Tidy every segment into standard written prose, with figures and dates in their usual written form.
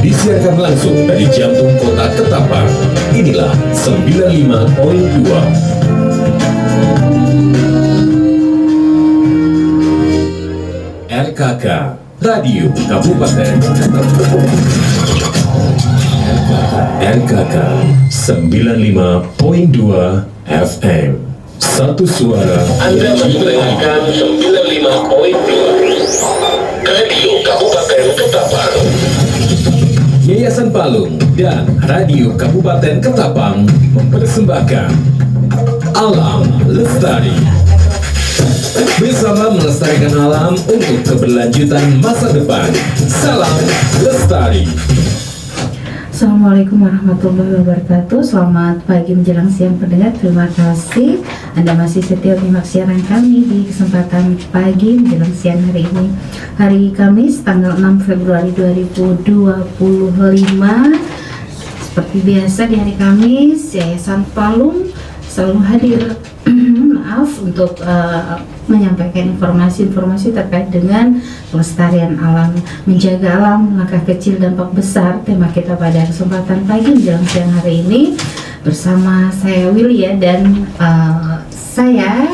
Disiarkan langsung dari jantung kota Ketapang. Inilah 95.2 RKK Radio Kabupaten RKK 95.2 FM. Satu suara. Anda masih mendengarkan 95.2 Radio Kabupaten Ketapang. Yayasan Palung dan Radio Kabupaten Ketapang mempersembahkan Alam Lestari. Bersama melestarikan alam untuk keberlanjutan masa depan. Salam Lestari. Assalamualaikum warahmatullahi wabarakatuh. Selamat pagi menjelang siang pendengar. Terima kasih Anda masih setia menyimak siaran kami di kesempatan pagi menjelang siang hari ini. Hari Kamis tanggal 6 Februari 2025. Seperti biasa di hari Kamis Yayasan Palung selalu hadir maaf untuk menyampaikan informasi-informasi terkait dengan pelestarian alam, menjaga alam, langkah kecil dampak besar. Tema kita pada kesempatan pagi menjelang siang hari ini bersama saya Willy ya, dan saya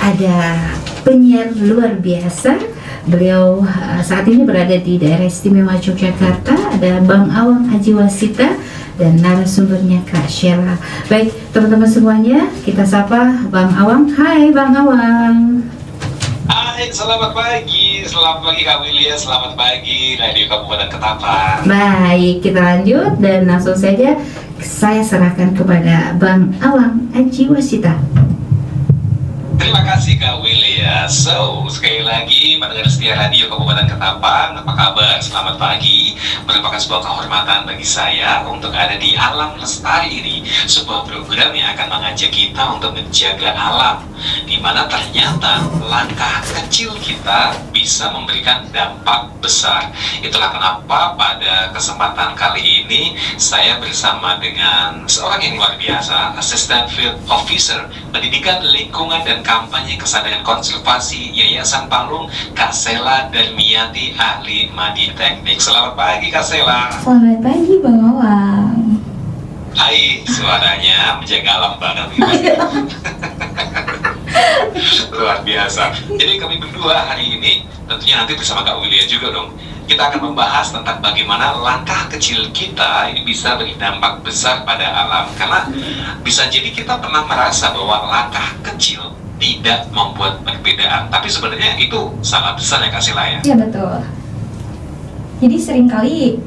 ada penyiar luar biasa. Beliau saat ini berada di daerah istimewa Yogyakarta. Ada Bang Awang Ajiwasita dan narasumbernya Kak Sheila. Baik teman-teman semuanya, kita sapa Bang Awang. Hai Bang Awang. Hai, selamat pagi Kak Willy, selamat pagi Radio Kabupaten Ketapang. Baik, kita lanjut dan langsung saja saya serahkan kepada Bang Awang Ajiwasita. Terima kasih Kak Willy ya. So, sekali lagi pendengar setia Radio Kabupaten Ketapang, apa kabar? Selamat pagi. Merupakan sebuah kehormatan bagi saya untuk ada di Alam Lestari ini, sebuah program yang akan mengajak kita untuk menjaga alam, di mana ternyata langkah kecil kita bisa memberikan dampak besar. Itulah kenapa pada kesempatan kali ini saya bersama dengan seorang yang luar biasa, Assistant Field Officer Pendidikan Lingkungan dan Kampanye Kesadaran Konservasi Yayasan Palung, Kak Sheila Darmiati, ahli Madi Teknik. Selamat pagi Kak Sheila. Selamat pagi Bang Awang. Hai, suaranya menjaga alam banget luar biasa. Jadi kami berdua hari ini tentunya nanti bersama Kak William juga dong, kita akan membahas tentang bagaimana langkah kecil kita ini bisa berdampak besar pada alam. Karena bisa jadi kita pernah merasa bahwa langkah kecil tidak membuat perbedaan, tapi sebenarnya itu sangat besar ya Kak Sheila ya? Iya betul. Jadi seringkali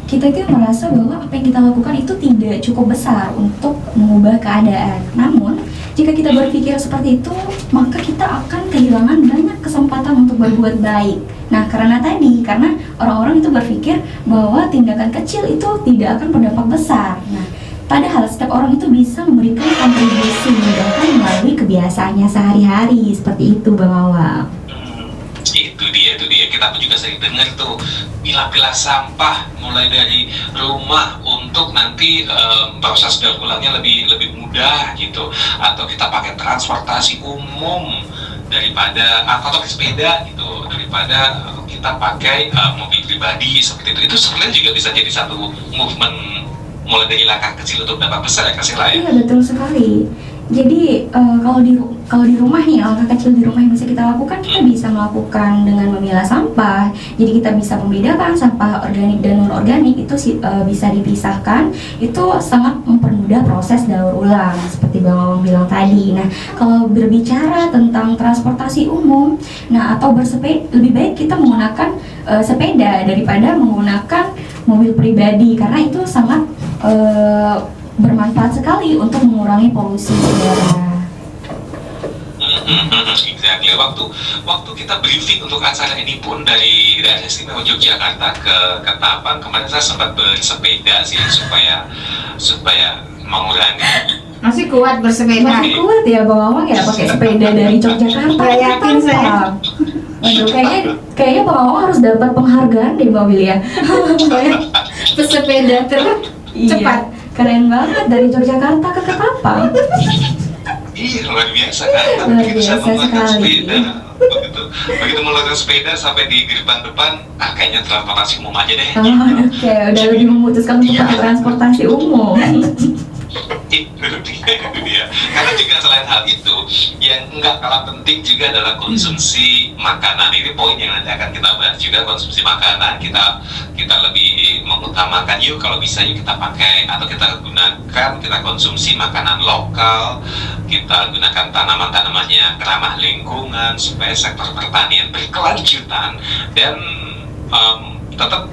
kita itu merasa bahwa apa yang kita lakukan itu tidak cukup besar untuk mengubah keadaan. Namun jika kita berpikir seperti itu, maka kita akan kehilangan banyak kesempatan untuk berbuat baik. Nah, karena orang-orang itu berpikir bahwa tindakan kecil itu tidak akan berdampak besar. Nah, padahal setiap orang itu bisa memberikan kontribusi bahkan melalui kebiasaannya sehari-hari. Seperti itu Bang Awang. Itu dia. Kita pun juga sering dengar tuh pilah-pilah sampah mulai dari rumah untuk nanti proses daur ulangnya lebih mudah gitu, atau kita pakai transportasi umum daripada atau sepeda gitu, daripada kita pakai mobil pribadi seperti itu. Itu sebenarnya juga bisa jadi satu movement mulai dari langkah kecil untuk dampak besar ya Kak Sheila ya? Iya betul sekali. Jadi kalau di rumah nih, langkah kecil di rumah yang bisa kita lakukan, kita bisa melakukan dengan memilah sampah. Jadi kita bisa membedakan sampah organik dan non organik, itu bisa dipisahkan. Itu sangat mempermudah proses daur ulang seperti Bang Awang bilang tadi. Nah, kalau berbicara tentang transportasi umum, atau bersepeda, lebih baik kita menggunakan sepeda daripada menggunakan mobil pribadi, karena itu sangat bermanfaat sekali untuk mengurangi polusi udara. Exactly. Waktu kita briefing untuk acara ini pun dari daerah istimewa Yogyakarta ke Ketapang, kemarin saya sempat bersepeda sih supaya mengurangi. Masih kuat bersepeda. Masih kuat ya Bang Awang ya pakai sepeda dari Yogyakarta. Yakin saya. Waduh, kayaknya Bang Awang harus dapat penghargaan deh Mbak Willy ya. Pesepeda cepat. Keren banget dari Yogyakarta ke Ketapang. Iya, luar biasa kan. Tapi Luar begitu saya biasa mengeluarkan sekali. sepeda, begitu mengeluarkan sepeda sampai di gerbang depan, kayaknya transportasi umum aja deh. Oh, oke, udah lebih memutuskan untuk Iya. pakai transportasi umum. Itu dia. Karena juga selain hal itu, yang nggak kalah penting juga adalah konsumsi makanan. Ini poin yang nanti akan kita bahas juga, konsumsi makanan. Kita lebih mengutamakan, yuk kalau bisa yuk kita pakai atau kita gunakan, kita konsumsi makanan lokal, kita gunakan tanaman-tanaman yang ramah lingkungan supaya sektor pertanian berkelanjutan dan tetap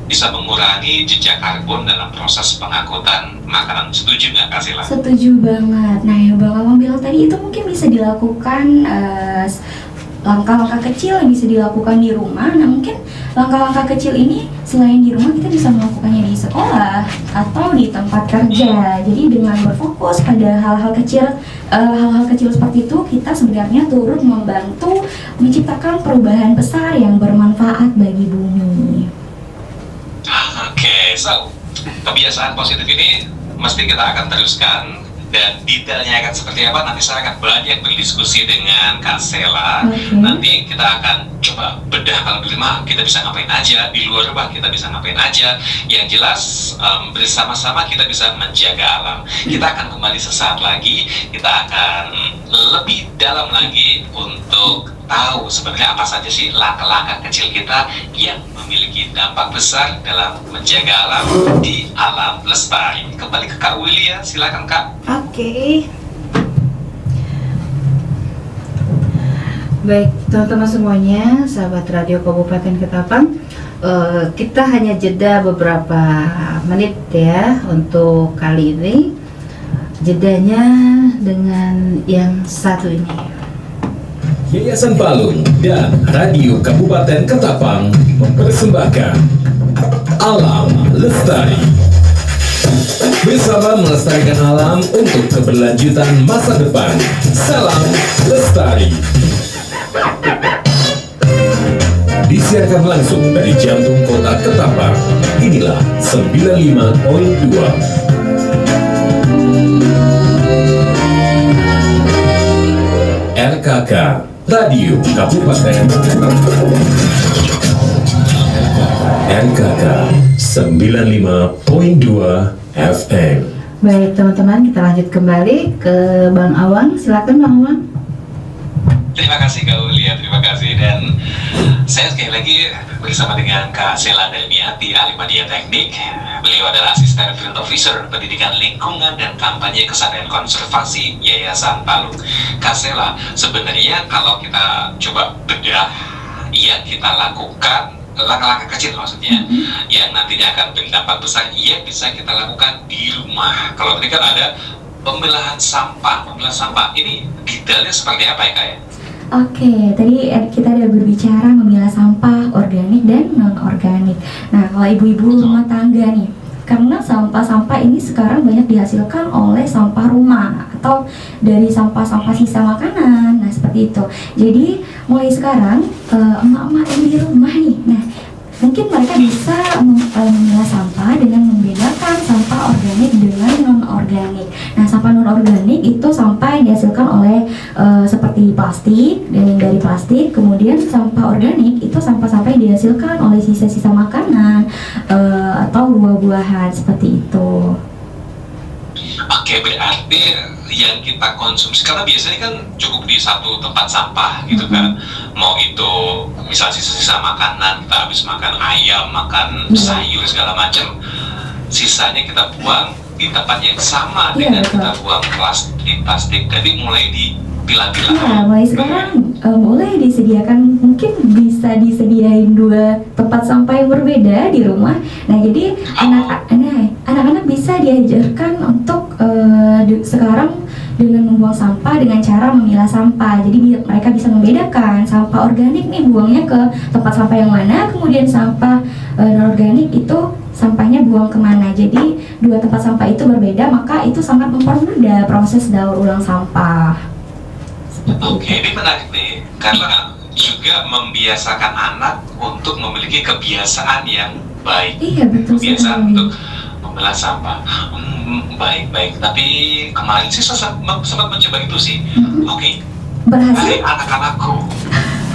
bisa mengurangi jejak karbon dalam proses pengangkutan makanan. Setuju nggak, Kak Sela? Setuju banget. Nah, yang Bang Awang bilang tadi itu mungkin bisa dilakukan langkah-langkah kecil yang bisa dilakukan di rumah. Nah, mungkin langkah-langkah kecil ini selain di rumah kita bisa melakukannya di sekolah atau di tempat kerja. Jadi dengan berfokus pada hal-hal kecil seperti itu, kita sebenarnya turut membantu menciptakan perubahan besar yang bermanfaat bagi bumi. Oke, so kebiasaan positif ini mesti kita akan teruskan dan detailnya akan seperti apa nanti saya akan banyak berdiskusi dengan Kak Sela. Nanti kita akan coba bedah kalau di rumah kita bisa ngapain aja, di luar rumah kita bisa ngapain aja. Yang jelas bersama-sama kita bisa menjaga alam. Kita akan kembali sesaat lagi, kita akan lebih dalam lagi untuk tahu sebenarnya apa saja sih langkah-langkah kecil kita yang memiliki dampak besar dalam menjaga alam di alam lestari. Kembali ke Kak Willy ya, silakan Kak. Oke. Baik, teman-teman semuanya, sahabat Radio Kabupaten Ketapang, kita hanya jeda beberapa menit ya untuk kali ini. Jedanya dengan yang satu ini. Yayasan Palung dan Radio Kabupaten Ketapang mempersembahkan Alam Lestari. Bersama melestarikan alam untuk keberlanjutan masa depan. Salam Lestari. Disiarkan langsung dari jantung kota Ketapang. Inilah 95.2. RKK Radio Kabupaten RKK 95.2 FM. Baik teman-teman, kita lanjut kembali ke Bang Awang. Silakan Bang Awang. Terima kasih Kak Willy, terima kasih. Dan saya sekali lagi bersama dengan Kak Sela Delmiati, ahli media teknik. Beliau adalah asisten field officer pendidikan lingkungan dan kampanye kesadaran konservasi Yayasan Palung. Kak Sela, sebenarnya kalau kita coba bedah yang kita lakukan, langkah-langkah kecil maksudnya, yang nantinya akan berdampak besar, yang bisa kita lakukan di rumah. Kalau tadi kan ada pemilahan sampah. Ini detailnya seperti apa ya Kak ya? Oke, tadi kita ada berbicara memilah sampah organik dan non-organik. Nah, kalau ibu-ibu rumah tangga nih, karena sampah-sampah ini sekarang banyak dihasilkan oleh sampah rumah atau dari sampah-sampah sisa makanan. Nah, seperti itu. Jadi, mulai sekarang emak-emak yang di rumah nih, nah mungkin mereka bisa memilah sampah dengan membedakan sampah organik dengan non-organik. Nah, sampah non-organik itu sampah yang dihasilkan oleh seperti plastik, dari plastik. Kemudian sampah organik itu sampah-sampah yang dihasilkan oleh sisa-sisa makanan atau buah-buahan, seperti itu. Oke, berarti yang kita konsumsi, karena biasanya kan cukup di satu tempat sampah gitu kan, mau itu misal sisa-sisa makanan, kita habis makan ayam, makan sayur segala macam, sisanya kita buang di tempat yang sama dengan kita buang plastik. Jadi mulai dipilah-pilah. Nah, mulai sekarang mulai disediakan, mungkin bisa disediain 2 tempat sampah yang berbeda di rumah. Nah, jadi anak-anak bisa diajarkan untuk sekarang dengan membuang sampah dengan cara memilah sampah. Jadi mereka bisa membedakan sampah organik nih buangnya ke tempat sampah yang mana, kemudian sampah non-organik itu sampahnya buang kemana. Jadi 2 tempat sampah itu berbeda, maka itu sangat mempermudah proses daur ulang sampah. Oke, ini menarik nih, karena juga membiasakan anak untuk memiliki kebiasaan yang baik. Iya, betul Kebiasaan sekali. untuk memilah sampah. Baik. Tapi kemarin sih saya sempat mencoba itu sih. Oke. Berhasil? Hai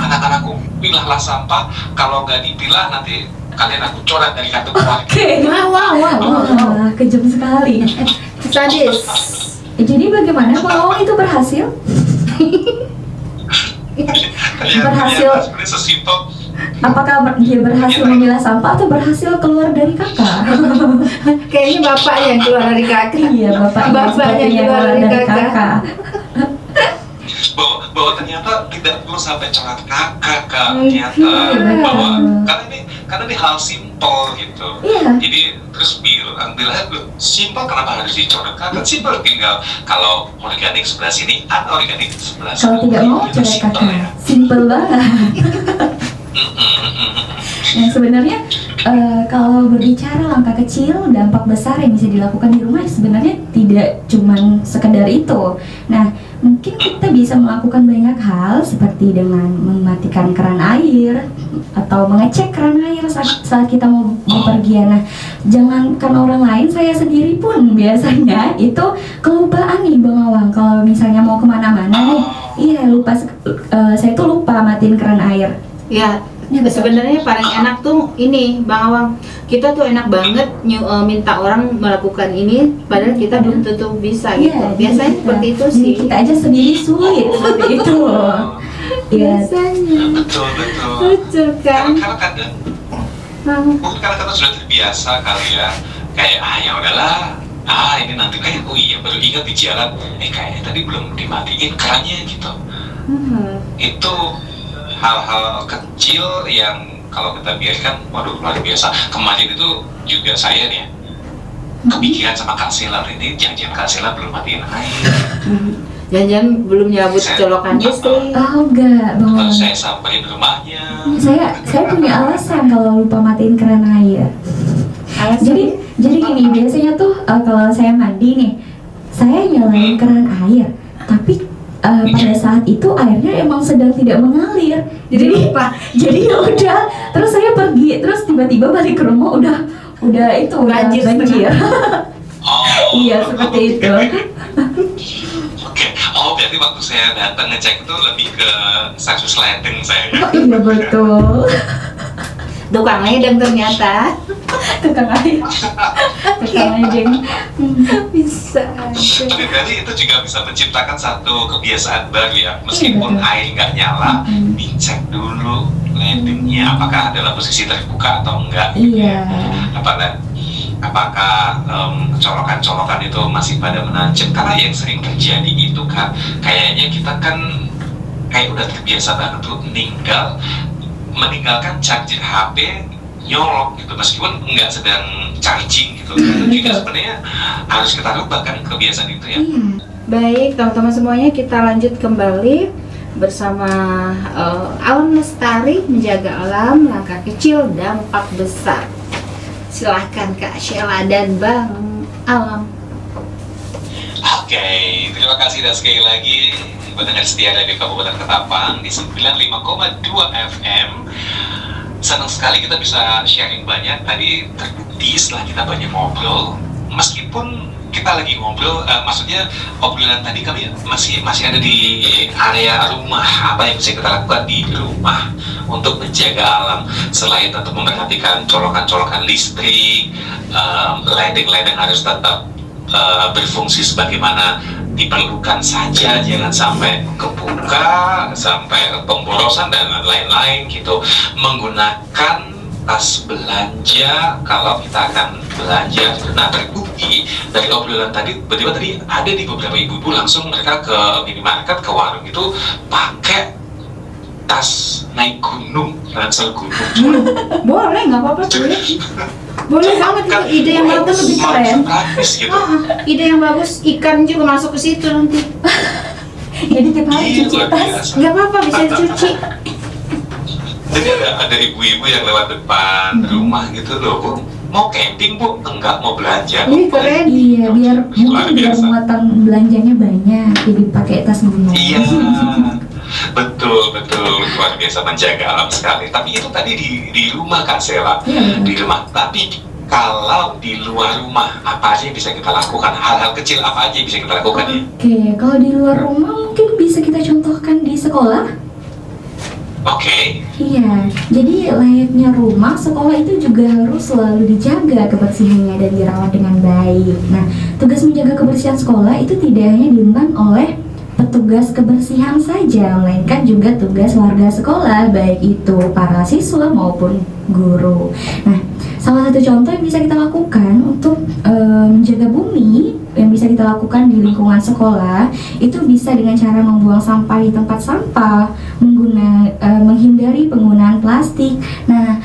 anak-anakku, pilahlah sampah. Kalau nggak dipilah nanti kalian aku coret dari kartu keluarga. Oke. Wow. Wah, kejam sekali. Sadis. Jadi bagaimana kalau itu berhasil? Berhasil. Sebenarnya sesimpel. Apakah dia berhasil memilah sampah atau berhasil keluar dari kakak? Kayaknya bapak yang keluar dari kakak. Iya, bapak yang keluar dari kakak. Bahwa ternyata tidak perlu sampai coret kakak ternyata Iya, bahwa betul. karena ini hal simpel gitu. Iya. Jadi terus bilang simpel, kenapa harus dicoret kakak? Simpel, tinggal kalau organik sebelah sini, anorganik sebelah Kalau sana. tidak mau Itu coret simpel ya. kakak, simple banget. Nah sebenarnya kalau berbicara langkah kecil, dampak besar yang bisa dilakukan di rumah sebenarnya tidak cuman sekedar itu. Nah mungkin kita bisa melakukan banyak hal seperti dengan mematikan keran air atau mengecek keran air saat kita mau bepergian. Nah jangankan orang lain, saya sendiri pun biasanya itu kelupaan nih Bang Awang. Kalau misalnya mau kemana-mana nih, iya lupa, saya tuh lupa matiin keran air. Ya, betul. sebenarnya paling enak tuh ini Bang Awang. Kita tuh enak banget minta orang melakukan ini, padahal kita belum tentu bisa gitu. Iya, Biasanya kita. seperti itu Jadi sih. kita aja sendiri sulit seperti itu. Iya. Biasanya. Betul. Lucu kan? Karena kadang mungkin karena kita sudah terbiasa kali ya, kayak ya udahlah, ini nanti kayak baru ingat di jalan, kayaknya tadi belum dimatiin kerannya gitu. Itu hal-hal kecil yang kalau kita biarkan, waduh luar biasa. Kemarin itu juga saya nih kepikiran sama Kak Sela, ini jangan Kak Sela belum matiin air. Jangan-jangan belum nyabut colokan listrik. Oh enggak, Bang. Terus saya samperin rumahnya. Saya punya alasan kalau lupa matiin keran air. Jadi gini, biasanya tuh kalau saya mandi nih, saya nyalain keran air, tapi pada saat itu airnya emang sedang tidak mengalir. Jadi ya udah, terus saya pergi, terus tiba-tiba balik ke rumah udah Banjir. Iya, seperti itu. Oke. Berarti waktu saya datang ngecek itu lebih ke service lighting saya. Iya betul. Tukang ledeng ternyata. Tukang air. Bisa. Tapi berarti itu juga bisa menciptakan satu kebiasaan baru ya. Meskipun betul. air nggak nyala, dicek dulu lightingnya apakah dalam posisi terbuka atau enggak. Iya. Apakah colokan-colokan itu masih pada menancap? Karena yang sering terjadi itu kan kayaknya kita kan kayak udah terbiasa banget tuh meninggalkan charger HP nyolok gitu, meskipun nggak sedang charging gitu. Itu juga sebenarnya harus kita rubah kan kebiasaan itu ya. Baik, teman-teman semuanya, kita lanjut kembali bersama Alam Lestari, menjaga alam, langkah kecil, dampak besar. Silahkan Kak Sheila dan Bang Alam. Oke, terima kasih dan sekali lagi pendengar setia dari Kabupaten Ketapang di 95,2 FM. Senang sekali kita bisa sharing banyak. Tadi terbukti setelah kita banyak ngobrol, meskipun kita lagi ngobrol, maksudnya obrolan tadi kami masih ada di area rumah. Apa yang bisa kita lakukan di rumah untuk menjaga alam, selain untuk memperhatikan colokan-colokan listrik, lighting harus tetap berfungsi sebagaimana diperlukan saja, jangan sampai kebuka, sampai pemborosan dan lain-lain gitu. Menggunakan tas belanja kalau kita akan belanja. Nah, terbukti dari obrolan tadi, tiba-tiba tadi ada di beberapa ibu-ibu langsung mereka ke minimarket, ke warung itu pakai tas naik gunung, ransel gunung. Boleh, nggak apa-apa, boleh banget, itu ide yang bagus, lebih keren. Praktis gitu. Ide yang bagus, ikan juga masuk ke situ nanti. Jadi tiap hari cuci luar tas. biasa. Nggak apa-apa, bisa dicuci. Jadi ada ibu-ibu yang lewat depan rumah gitu loh, Bu, mau camping Bu? Enggak, mau belanja. Ini keren. Iya, biar Luar biar biasa. muatan belanjanya banyak, jadi pakai tas gunung. Iya, betul, luar biasa, menjaga alam sekali. Tapi itu tadi di rumah Kak Sela, Iya, betul. di rumah. Tapi kalau di luar rumah apa aja yang bisa kita lakukan? Hal-hal kecil apa aja yang bisa kita lakukan ya? Oke, kalau di luar rumah mungkin bisa kita contohkan di sekolah. Oke. Iya, jadi layaknya rumah, sekolah itu juga harus selalu dijaga kebersihannya dan dirawat dengan baik. Nah, tugas menjaga kebersihan sekolah itu tidak hanya diemban oleh petugas kebersihan saja, melainkan juga tugas warga sekolah, baik itu para siswa maupun guru. Nah, salah satu contoh yang bisa kita lakukan untuk menjaga bumi yang bisa kita lakukan di lingkungan sekolah itu bisa dengan cara membuang sampah di tempat sampah, menghindari penggunaan plastik. Nah,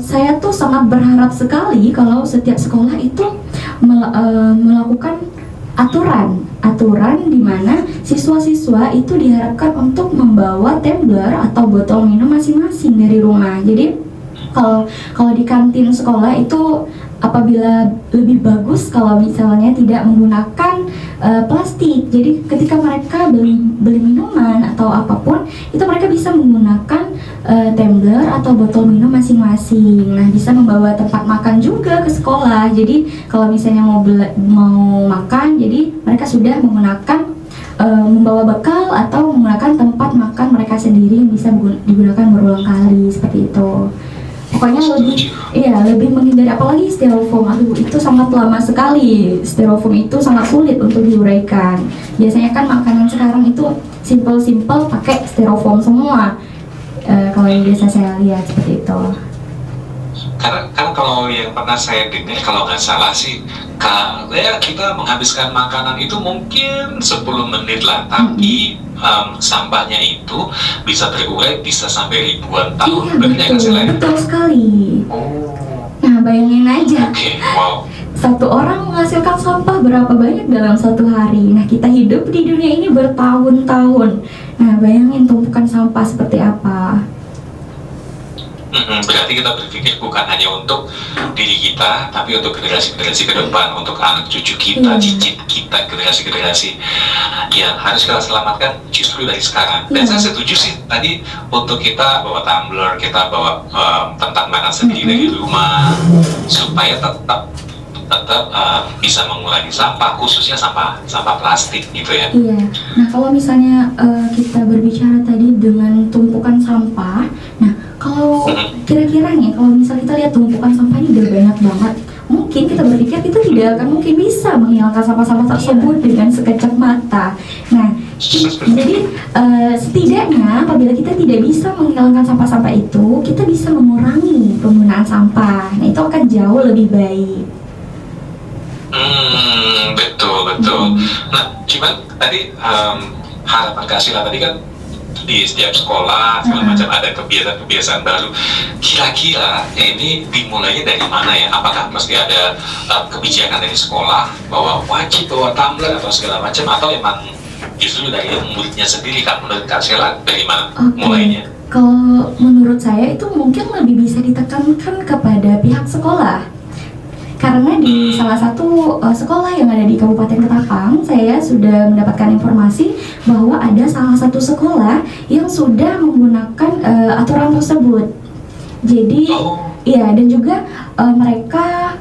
saya tuh sangat berharap sekali kalau setiap sekolah itu melakukan aturan di mana siswa-siswa itu diharapkan untuk membawa tumbler atau botol minum masing-masing dari rumah. Jadi kalau di kantin sekolah itu apabila lebih bagus kalau misalnya tidak menggunakan plastik. Jadi ketika mereka beli minuman atau apapun itu mereka bisa menggunakan tumbler atau botol minum masing-masing. Nah, bisa membawa tempat makan juga ke sekolah. Jadi kalau misalnya mau makan, jadi mereka sudah menggunakan membawa bekal atau menggunakan tempat makan mereka sendiri yang bisa digunakan berulang kali seperti itu. Pokoknya lebih menghindari, apalagi styrofoam. Aduh, itu sangat lama sekali. Styrofoam itu sangat sulit untuk diuraikan. Biasanya kan makanan sekarang itu simple pakai styrofoam semua. Kalau yang biasa saya lihat seperti itu. Karena kalau yang pernah saya dengar, kalau nggak salah sih, ya kita menghabiskan makanan itu mungkin 10 menit lah, tapi sampahnya itu bisa terurai bisa sampai ribuan tahun. Iya, betul sekali. Nah, bayangin aja. Wow. Satu orang menghasilkan sampah berapa banyak dalam satu hari. Nah, kita hidup di dunia ini bertahun-tahun. Nah, bayangin tumpukan sampah seperti apa. Berarti kita berpikir bukan hanya untuk diri kita, tapi untuk generasi-generasi ke depan, untuk anak cucu kita, cicit kita, generasi-generasi yang harus kita selamatkan justru dari sekarang. Dan saya setuju sih tadi untuk kita bawa tumbler, kita bawa tempat makan sendiri dari rumah, supaya tetap bisa mengurangi sampah, khususnya sampah plastik gitu ya. Iya. Nah, kalau misalnya kita berbicara tadi dengan tumpukan sampah, nah kalau kira-kira nih, kalau misalnya kita lihat tumpukan sampah ini udah banyak banget, mungkin kita berpikir kita tidak akan mungkin bisa menghilangkan sampah-sampah tersebut dengan sekejap mata. Nah, jadi setidaknya apabila kita tidak bisa menghilangkan sampah-sampah itu, kita bisa mengurangi penggunaan sampah. Nah, itu akan jauh lebih baik. Betul. Nah, cuman tadi harapan Kak Sila tadi kan di setiap sekolah segala macam ada kebiasaan baru. Kira-kira ini dimulainya dari mana ya? Apakah mesti ada kebijakan dari sekolah bahwa wajib bawa tumbler atau segala macam, atau emang justru dari muridnya sendiri? Kan menurut Kak Sila dari mana mulainya? Kalau menurut saya itu mungkin lebih bisa ditekankan kepada pihak sekolah. Karena di salah satu sekolah yang ada di Kabupaten Ketapang, saya sudah mendapatkan informasi bahwa ada salah satu sekolah yang sudah menggunakan aturan tersebut. Jadi, ya, dan juga mereka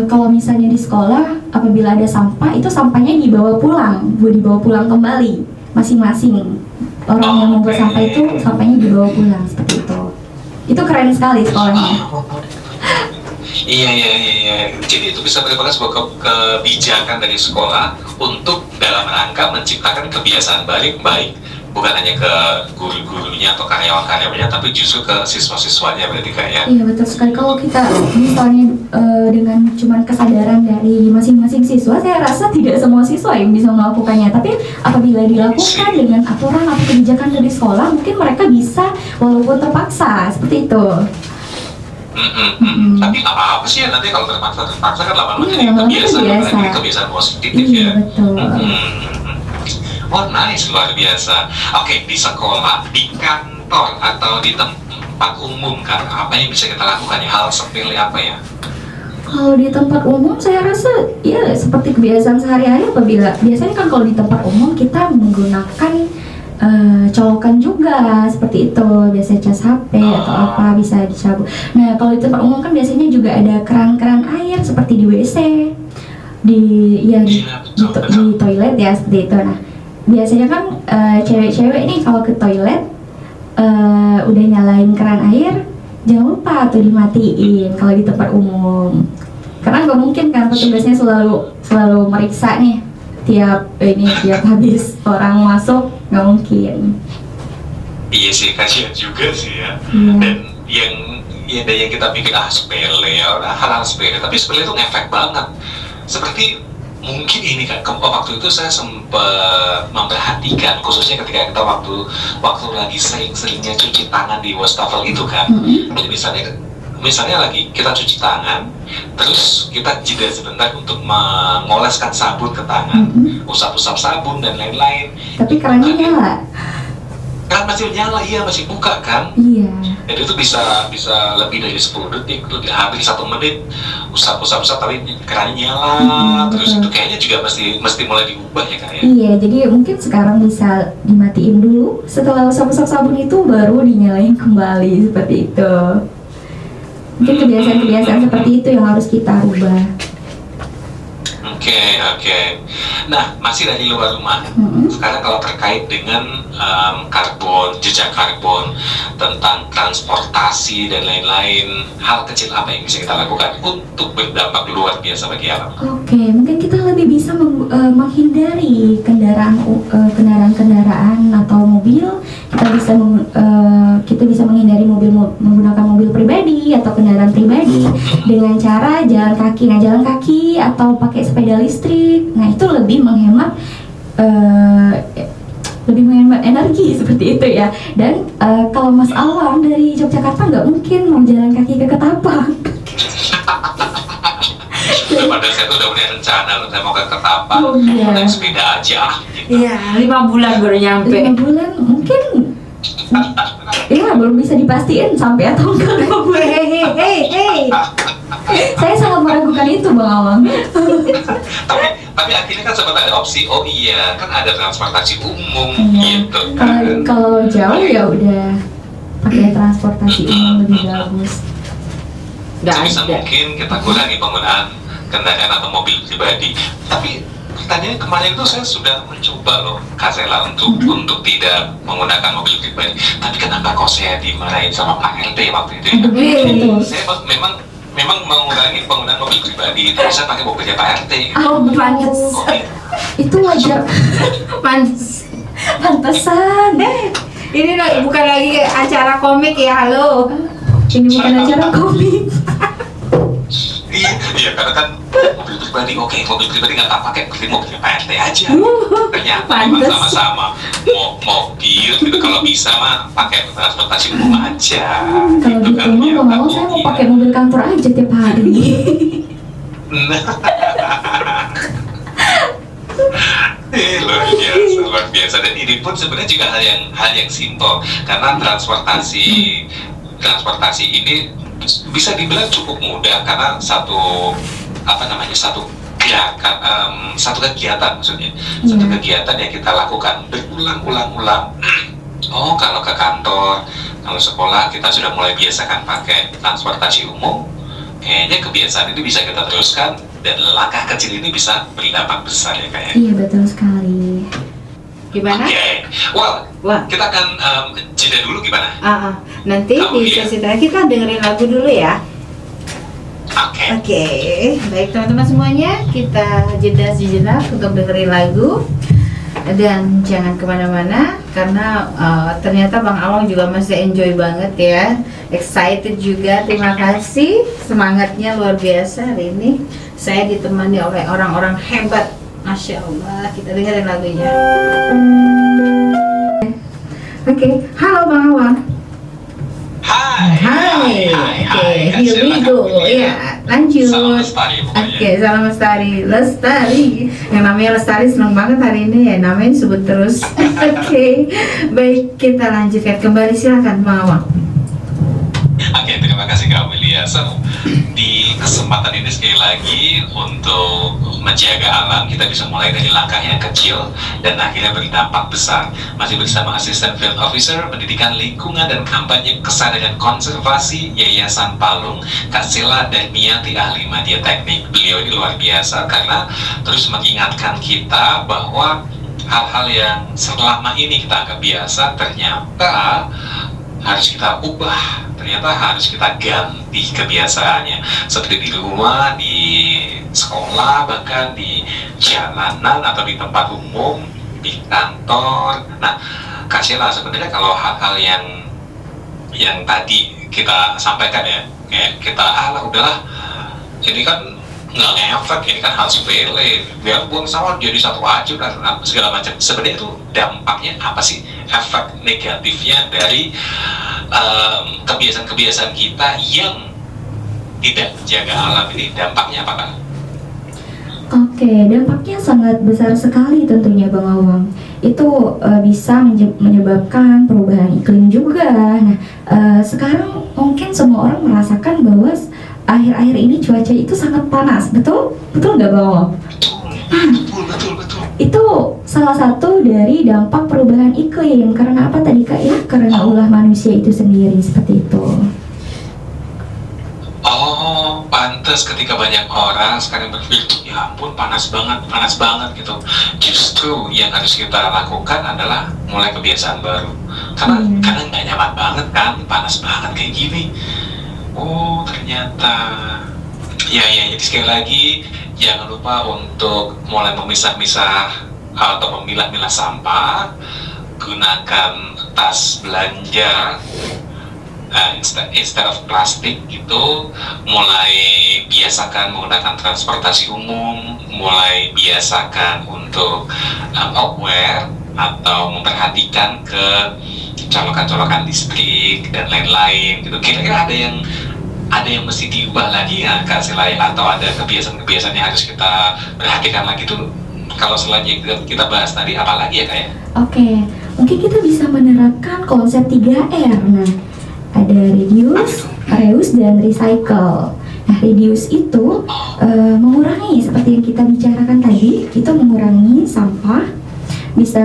kalau misalnya di sekolah apabila ada sampah, itu sampahnya dibawa pulang kembali masing-masing. Orang yang membuat sampah itu sampahnya dibawa pulang seperti itu. Itu keren sekali sekolahnya. Iya. Jadi itu bisa merupakan sebuah kebijakan dari sekolah untuk dalam rangka menciptakan kebiasaan baik, bukan hanya ke guru-gurunya atau karyawan-karyawannya, tapi justru ke siswa-siswanya berarti Kak ya? Iya, betul sekali. Kalau kita misalnya dengan cuman kesadaran dari masing-masing siswa, saya rasa tidak semua siswa yang bisa melakukannya. Tapi apabila dilakukan dengan aturan atau kebijakan dari sekolah, mungkin mereka bisa walaupun terpaksa seperti itu. Tapi nggak apa-apa sih ya, nanti kalau terpaksa kan lama-lama jadi kebiasaan positif ya. Betul. Oh nice, luar biasa. Oke, di sekolah, di kantor, atau di tempat umum kan, apa yang bisa kita lakukan ya? Hal sepele apa ya? Kalau di tempat umum saya rasa ya seperti kebiasaan sehari-hari. Apabila biasanya kan kalau di tempat umum kita menggunakan colokan juga seperti itu, biasa cas HP atau apa bisa dicabut. Nah kalau di tempat umum kan biasanya juga ada keran-keran air seperti di WC, di toilet ya seperti itu. Nah biasanya kan cewek-cewek nih kalau ke toilet udah nyalain keran air, jangan lupa tuh dimatiin kalau di tempat umum, karena nggak mungkin kan petugasnya selalu meriksa nih tiap habis orang masuk, nggak mungkin. Iya sih, kasihan juga sih ya. Dan yang kita pikir sepele ya, hal-hal sepele, tapi sepele itu ngefek banget. Seperti mungkin ini kan, waktu itu saya sempat memperhatikan, khususnya ketika kita waktu lagi sering-seringnya cuci tangan di wastafel itu kan. Jadi misalnya lagi kita cuci tangan, terus kita jeda sebentar untuk mengoleskan sabun ke tangan, usap-usap sabun dan lain-lain. Tapi kerannya nyala. Kan masih nyala, iya masih buka kan? Iya. Jadi itu bisa lebih dari 10 detik, hampir 1 menit usap tapi kerannya nyala. Terus itu kayaknya juga mesti mulai diubah ya kayaknya. Iya, jadi mungkin sekarang bisa dimatiin dulu, setelah usap-usap sabun itu baru dinyalain kembali seperti itu. Mungkin kebiasaan-kebiasaan seperti itu yang harus kita rubah. Oke. Nah, masih dari luar rumah. Sekarang kalau terkait dengan jejak karbon, tentang transportasi dan lain-lain, hal kecil apa yang bisa kita lakukan untuk berdampak luar biasa bagi alam? Oke, mungkin kita lebih bisa menghindari kendaraan atau mobil. Kita bisa menghindari menggunakan mobil pribadi atau kendaraan pribadi dengan cara jalan kaki atau pakai sepeda listrik. Nah itu lebih menghemat energi seperti itu ya. Dan kalau Mas Awang dari Yogyakarta nggak mungkin mau jalan kaki ke Ketapang. Padahal saya tuh udah punya rencana, saya mau ke Ketapang, naik sepeda aja. Iya, 5 bulan baru nyampe. 5 bulan mungkin. Ya belum bisa dipastiin sampai atau enggak. Hei. Saya sangat meragukan itu Bang Awang. tapi akhirnya kan sempat ada opsi, oh iya kan ada transportasi umum gitu. Kalau jauh ya udah pakai transportasi umum lebih bagus. Bisa mungkin kita kurangi penggunaan kendaraan atau mobil pribadi. Tapi pertanyaannya kemarin itu saya sudah mencoba loh Kak Sela untuk tidak menggunakan mobil pribadi. Tapi kenapa kok saya dimarahin sama Pak RT waktu itu ya? Saya memang mengurangi penggunaan mobil pribadi, tapi saya pakai mobilnya Pak RT. Oh, pantes. Itu wajar. Pantesan. Ini bukan lagi acara komik ya, halo. Ini bukan acara komik. Iya, karena kan mobil pribadi, mobil pribadi nggak tak pakai, beli mobilnya Pak RT aja. Ternyata memang sama-sama mobil gitu, kalau bisa mah pakai transportasi umum aja. Kalau gitu mah mau saya mau pakai mobil kantor aja tiap hari. Luar biasa, dan ini pun sebenarnya juga hal yang simpel, karena transportasi ini bisa dibilang cukup mudah, karena satu gerakan, satu kegiatan maksudnya, satu kegiatan yang kita lakukan berulang-ulang. Oh, kalau ke kantor, kalau sekolah kita sudah mulai biasakan pakai transportasi umum, kayaknya kebiasaan ini bisa kita teruskan dan langkah kecil ini bisa berdampak besar ya kayaknya. Iya betul sekali. Gimana? Well, kita akan jeda dulu gimana? Nanti di sesi terakhir kita dengerin lagu dulu ya. Oke. Baik teman-teman semuanya, kita jeda sejenak untuk dengerin lagu. Dan jangan kemana-mana, karena ternyata Bang Awang juga masih enjoy banget ya, excited juga. Terima kasih, semangatnya luar biasa hari ini. Saya ditemani oleh orang-orang hebat, Masya Allah. Kita dengerin lagunya. Oke, halo Bang Awang. Hai. Oke, here we go. Ya, lanjut. Salam Lestari pokoknya. Oke, salam Lestari. Yang namanya Lestari senang banget hari ini ya, namanya disebut terus. Oke, baik, kita lanjutkan kembali, silakan Bang Awang. Oke, terima kasih Kak Amelia. ya. So, di kesempatan ini sekali lagi untuk menjaga alam, kita bisa mulai dari langkah yang kecil dan akhirnya berdampak besar. Masih bersama Asisten Field Officer Pendidikan Lingkungan dan Kampanye Kesadaran Konservasi Yayasan Palung, Kak Sela dan Miati, ahli media teknik. Beliau ini luar biasa karena terus mengingatkan kita bahwa hal-hal yang selama ini kita anggap biasa ternyata harus kita ubah, ternyata harus kita ganti kebiasaannya. Seperti di rumah, di sekolah, bahkan di jalanan atau di tempat umum, di kantor. Nah, Kak Sheila, sebenarnya kalau hal-hal yang tadi kita sampaikan ya, kayak kita udahlah, ini kan nggak ngefek, ini kan hal sepele, biar buang sampah jadi satu aja kan segala macam. Sebenarnya itu dampaknya apa sih, efek negatifnya dari kebiasaan-kebiasaan kita yang tidak menjaga alam ini, dampaknya apa kan? Oke, dampaknya sangat besar sekali tentunya Bang Awang. Itu bisa menyebabkan perubahan iklim juga. Nah, sekarang mungkin semua orang merasakan bahwa akhir-akhir ini cuaca itu sangat panas, betul? Betul nggak Bang Awang? Betul. Itu salah satu dari dampak perubahan iklim. Karena apa tadi Kak ya? Karena ulah manusia itu sendiri, seperti itu. Oh, pantas ketika banyak orang sekarang berpikir, ya ampun panas banget gitu. Justru yang harus kita lakukan adalah mulai kebiasaan baru. Karena nggak nyaman banget kan, panas banget kayak gini. Oh, ternyata. Ya, jadi sekali lagi jangan lupa untuk mulai memisah-misah atau memilah-milah sampah. Gunakan tas belanja instead of plastik gitu. Mulai biasakan menggunakan transportasi umum, mulai biasakan untuk aware atau memperhatikan ke colokan-colokan listrik dan lain-lain gitu. Kira-kira ada yang mesti diubah lagi ya Kak Sela, atau ada kebiasaan-kebiasaan yang harus kita perhatikan lagi tuh? Kalau selain yang kita bahas tadi, apa lagi ya Kak ya? Oke, mungkin kita bisa menerapkan konsep 3R. Nah, ada reduce, reuse, dan recycle. Nah, reduce itu mengurangi, seperti yang kita bicarakan tadi, itu mengurangi sampah, bisa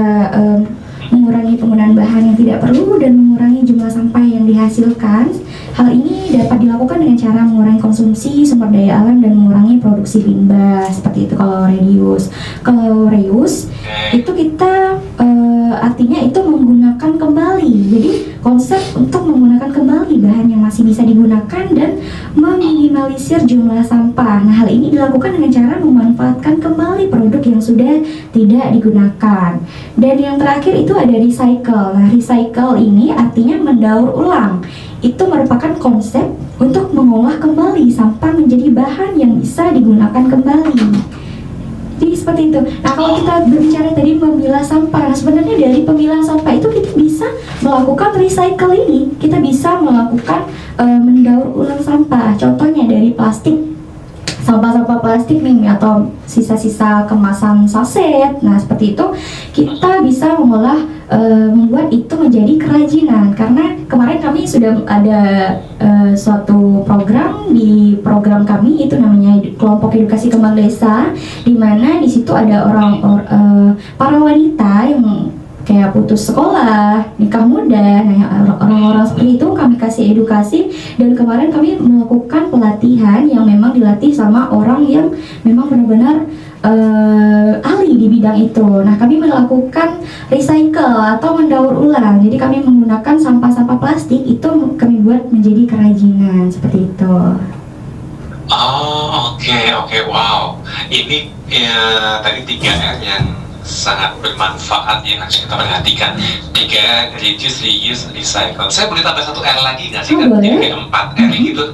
mengurangi penggunaan bahan yang tidak perlu dan mengurangi jumlah sampah yang dihasilkan. Hal ini dapat dilakukan dengan cara mengurangi konsumsi sumber daya alam dan mengurangi produksi limbah, seperti itu kalau reduce. Kalau reuse itu kita artinya itu menggunakan kembali. Jadi konsep untuk menggunakan kembali bahan yang masih bisa digunakan dan meminimalisir jumlah sampah. Nah, hal ini dilakukan dengan cara memanfaatkan kembali produk yang sudah tidak digunakan. Dan yang terakhir itu ada recycle. Nah, recycle ini artinya mendaur ulang. Itu merupakan konsep untuk mengolah kembali sampah menjadi bahan yang bisa digunakan kembali. Jadi seperti itu. Nah, kalau kita berbicara tadi memilah sampah, nah sebenarnya dari pemilahan sampah itu kita bisa melakukan recycle ini. Kita bisa melakukan mendaur ulang sampah. Contohnya dari plastik, sampah-sampah plastik nih, atau sisa-sisa kemasan saset. Nah, seperti itu kita bisa membuat itu menjadi kerajinan. Karena kemarin kami sudah ada suatu program, di program kami itu namanya kelompok edukasi kembang desa, di mana di situ ada para wanita yang kayak putus sekolah, nikah muda. Nah, orang-orang seperti itu kami kasih edukasi, dan kemarin kami melakukan pelatihan yang memang dilatih sama orang yang memang benar-benar ahli di bidang itu. Nah, kami melakukan recycle atau mendaur ulang. Jadi kami menggunakan sampah-sampah plastik itu kami buat menjadi kerajinan, seperti itu. Oh, oke, wow. Ini tadi 3R yang sangat bermanfaat yang harus kita perhatikan. 3R, reduce, reuse, recycle. Saya boleh tambah 1R lagi nggak sih? Kan jadi kayak 4R gitu.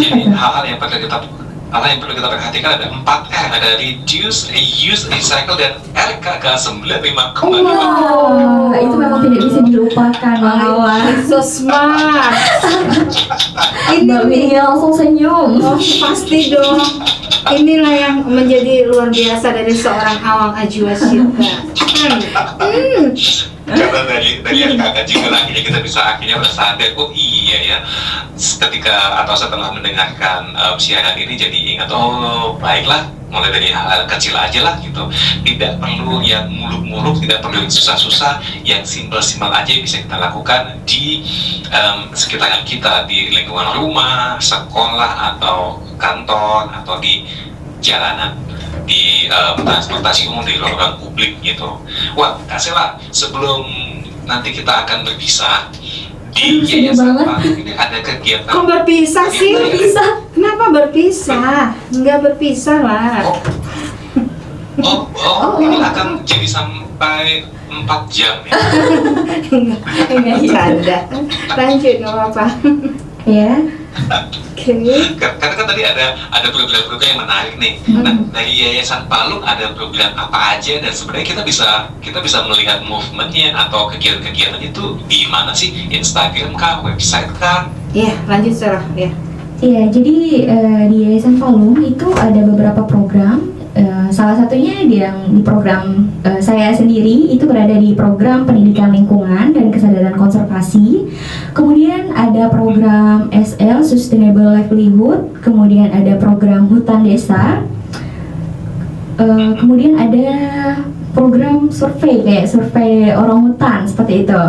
Jadi hal-hal yang perlu kita perhatikan ada 4R, ada reduce, reuse, recycle, dan RKK95. Wow, itu memang tidak bisa dilupakan, Bang Awan. So smart. Mbak Mia langsung senyum. Oh, pasti dong. Inilah yang menjadi luar biasa dari seorang Awang Ajwa Syirka. Karena dari yang kakak juga lah, akhirnya kita bisa akhirnya bersadar, oh iya ya, ketika atau setelah mendengarkan siaran ini jadi ingat, oh baiklah, mulai dari hal-hal kecil aja lah gitu, tidak perlu yang muluk-muluk, tidak perlu yang susah-susah, yang simpel-simpel aja bisa kita lakukan di sekitaran kita, di lingkungan rumah, sekolah atau kantor atau di jalanan, di transportasi umum, di ruang publik gitu. Wah, Kak Sela, sebelum nanti kita akan berpisah di Yayasan Palu ini ada kegiatan. Kok berpisah sih? Berpisah. Kenapa berpisah? Enggak berpisah lah. Ini akan jadi sampai 4 jam ya. Enggak canda. Lanjut, nggak apa-apa. Ya. Oke. Karena kan tadi ada program-program yang menarik nih. Nah, dari Yayasan Palung ada program apa aja, dan sebenarnya kita bisa melihat movementnya atau kegiatan-kegiatan itu di mana sih? Instagram kah, website kah? Iya, lanjut Sarah. Ya. Iya, jadi di Yayasan Palung itu ada beberapa program. Salah satunya yang di program saya sendiri itu berada di program pendidikan lingkungan dan kesadaran konservasi. Kemudian ada program SL Sustainable Livelihood, kemudian ada program hutan desa. Kemudian ada program survei, kayak survei orang hutan seperti itu.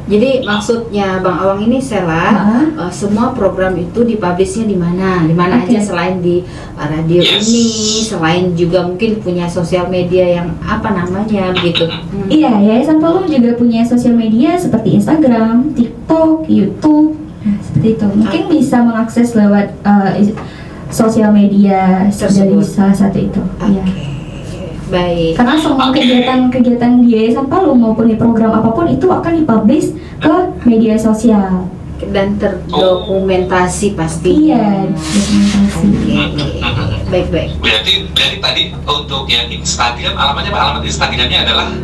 Jadi maksudnya Bang Awang ini Sela, semua program itu dipublishnya di mana? Di mana aja selain di radio ini, selain juga mungkin punya sosial media yang apa namanya begitu. Iya, Yayasan Palung juga punya sosial media seperti Instagram, TikTok, YouTube. Nah, seperti itu. Mungkin bisa mengakses lewat sosial media dari salah satu itu. Iya. Baik. Karena semua kegiatan di Yayasan Palung maupun di program apapun itu akan dipublish ke media sosial Dan terdokumentasi pasti. Iya, dokumentasi. Baik. Berarti tadi untuk yang Instagram alamatnya apa? Alamat Instagramnya adalah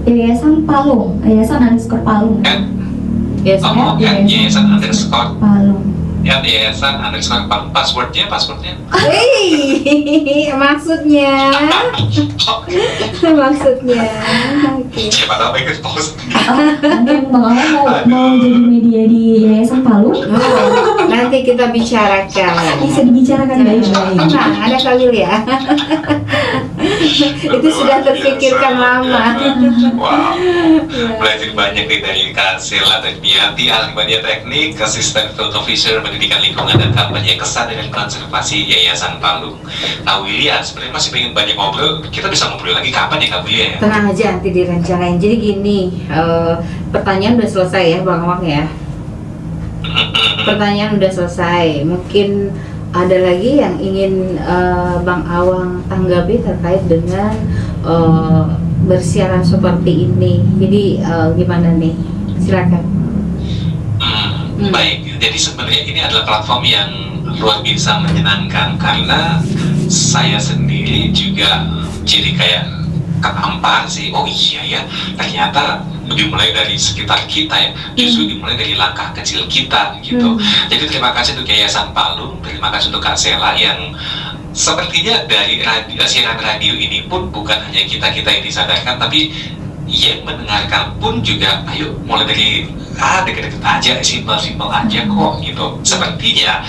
Yayasan Palung, Yayasan_Palung. Yayasan_Palung. Palung. Yayasan Palung. Passwordnya? Hei, maksudnya. Oke. Siapa tahu ikut post. Mungkin Bang Awang mau jadi media di Yayasan Palung? Nanti kita bicarakan. Bisa dibicarakan baik-baik. Tenang, ada Kawil ya. Itu sudah terpikirkan lama. Wow, belajar banyak nih dari Kak Sela Tedbiati, ahli media teknik, asisten field officer pendidikan lingkungan dan kampanye kesadaran konservasi Yayasan Palung. Kak William, sebenarnya masih pengen banyak ngobrol, kita bisa ngobrol lagi kapan ya Kak William ya? Tenang aja, nanti direncanain. Jadi gini, pertanyaan udah selesai ya Bang Awang ya. Pertanyaan udah selesai. Mungkin ada lagi yang ingin Bang Awang tanggapi terkait dengan bersiaran seperti ini. Jadi gimana nih? Silakan. Baik, jadi sebenarnya ini adalah platform yang luar biasa menyenangkan karena saya sendiri juga jadi kayak ketampar sih. Oh iya ya, ternyata dimulai dari sekitar kita ya, justru dimulai dari langkah kecil kita gitu. Jadi terima kasih untuk Yayasan Palung, terima kasih untuk Kak Sela yang sepertinya dari siaran radio ini pun bukan hanya kita yang disadarkan, tapi yang mendengarkan pun juga ayo mulai dari deket-deket aja, simpel aja kok gitu. Sepertinya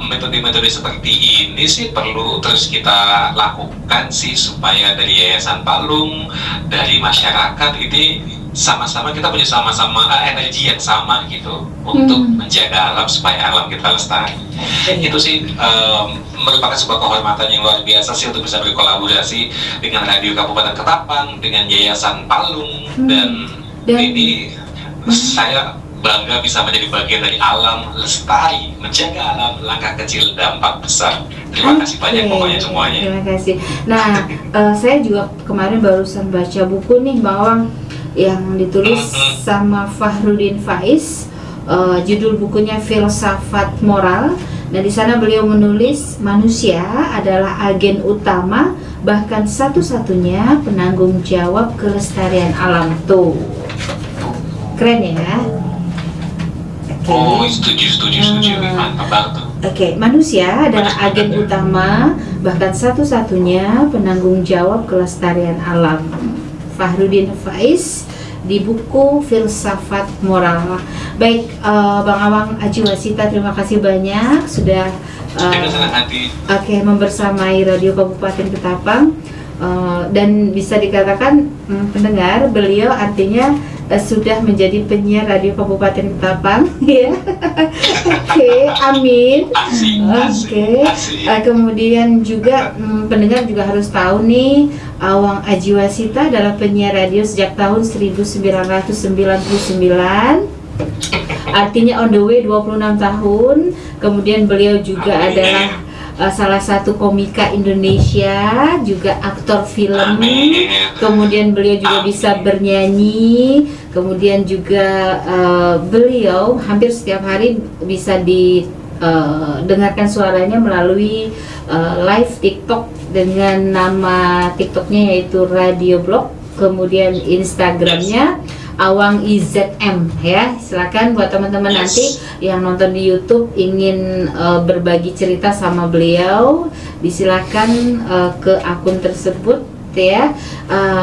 metode-metode seperti ini sih perlu terus kita lakukan sih, supaya dari Yayasan Palung, dari masyarakat ini sama-sama kita punya sama-sama energi yang sama gitu untuk menjaga alam supaya alam kita lestari. Itu sih merupakan sebuah kehormatan yang luar biasa sih untuk bisa berkolaborasi dengan Radio Kabupaten Ketapang, dengan Yayasan Palung, dan ini saya bangga bisa menjadi bagian dari alam lestari, menjaga alam, langkah kecil dampak besar. Terima kasih banyak pokoknya semuanya. Terima kasih. Nah, saya juga kemarin barusan baca buku nih Bang Awang yang ditulis sama Fahrudin Faiz. Judul bukunya Filsafat Moral. Nah, di sana beliau menulis manusia adalah agen utama, bahkan satu-satunya penanggung jawab kelestarian alam. Tuh, keren ya. Oh, setuju, mantap banget tuh. Oke, manusia adalah agen utama, bahkan satu-satunya penanggung jawab kelestarian alam. Fahrudin Faiz di buku Filsafat Moral. Baik, Bang Awang Ajiwasita, terima kasih banyak sudah Dengan senang hati. membersamai Radio Kabupaten Ketapang. Dan bisa dikatakan pendengar, beliau artinya sudah menjadi penyiar Radio Kabupaten Ketapang ya. Amin. Kemudian juga pendengar juga harus tahu nih, Awang Ajiwasita adalah penyiar radio sejak tahun 1999, artinya on the way 26 tahun. Kemudian beliau juga adalah salah satu komika Indonesia, juga aktor film. Kemudian beliau juga bisa bernyanyi. Kemudian juga beliau hampir setiap hari bisa didengarkan suaranya melalui live TikTok dengan nama TikToknya yaitu Radio Blog. Kemudian Instagramnya Awang IZM ya. Silakan buat teman-teman nanti yang nonton di YouTube ingin berbagi cerita sama beliau, disilakan ke akun tersebut ya.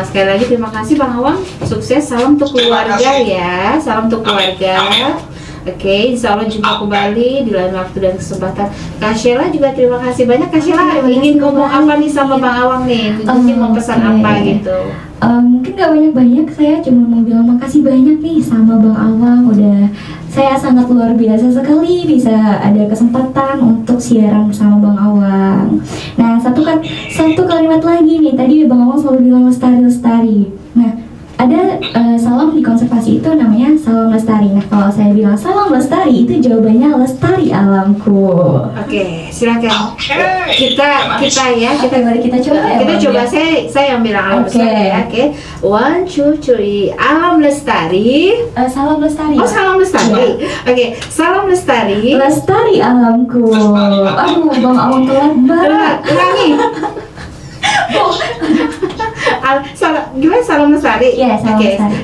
Sekali lagi terima kasih Bang Awang, sukses, salam untuk keluarga ya, salam untuk keluarga. Oke, insya Allah jumpa kembali di lain waktu dan kesempatan. Kak Sheila juga terima kasih banyak. Kak Sheila ingin ngomong apa nih sama Bang Awang nih? Mungkin mau pesan apa gitu? Mungkin gak banyak-banyak, saya cuma mau bilang makasih banyak nih sama Bang Awang. Udah, saya sangat luar biasa sekali bisa ada kesempatan untuk siaran bersama Bang Awang. Nah, satu kalimat lagi nih, tadi Bang Awang selalu bilang lestari. Nah, ada salam di konservasi itu namanya salam lestari. Nah, kalau saya bilang salam lestari, itu jawabannya lestari alamku. Oke, silakan. Kita Mari kita coba ya. Kita coba, saya yang bilang alam lestari ya. Oke. 1, 2, 3. Alam lestari. Salam lestari. Oh, salam lestari. Oke, salam lestari. Lestari alamku. Aduh, Bang Awang telat banget. Ulangi. Gimana salam lestari? Iya, salam lestari.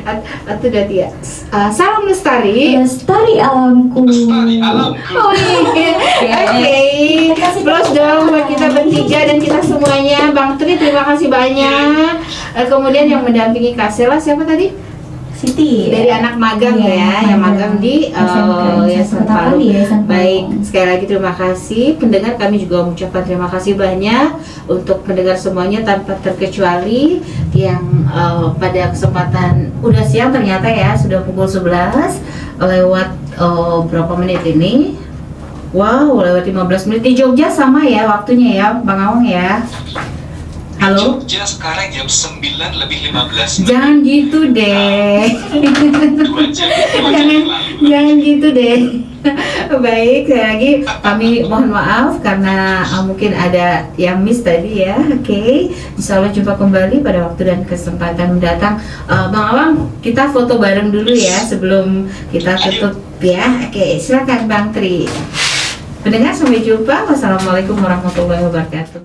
Itu udah dia. Salam lestari. Lestari alamku. Oh iya. Oke. Plus dong buat kita bertiga dan kita semuanya. Bang Tri terima kasih banyak. Kemudian yang mendampingi Kak Sheila siapa tadi? Siti. Dari anak magang ya, yang magang di Yayasan Palu. Baik, sekali lagi terima kasih pendengar, kami juga mengucapkan terima kasih banyak untuk pendengar semuanya tanpa terkecuali yang pada kesempatan udah siang ternyata ya, sudah pukul 11 lewat berapa menit ini? Wow, lewat 15 menit. Di Jogja sama ya waktunya ya, Bang Awang ya. Halo? Jogja sekarang jam 9:15. Jangan gitu deh. 2 jam lalu. Jangan gitu deh. Baik, sekali lagi kami mohon maaf karena mungkin ada yang miss tadi ya. Oke, insya Allah jumpa kembali pada waktu dan kesempatan mendatang. Bang Awang, kita foto bareng dulu ya sebelum kita tutup ya. Oke, silakan Bang Tri. Pendengar, sampai jumpa. Wassalamualaikum warahmatullahi wabarakatuh.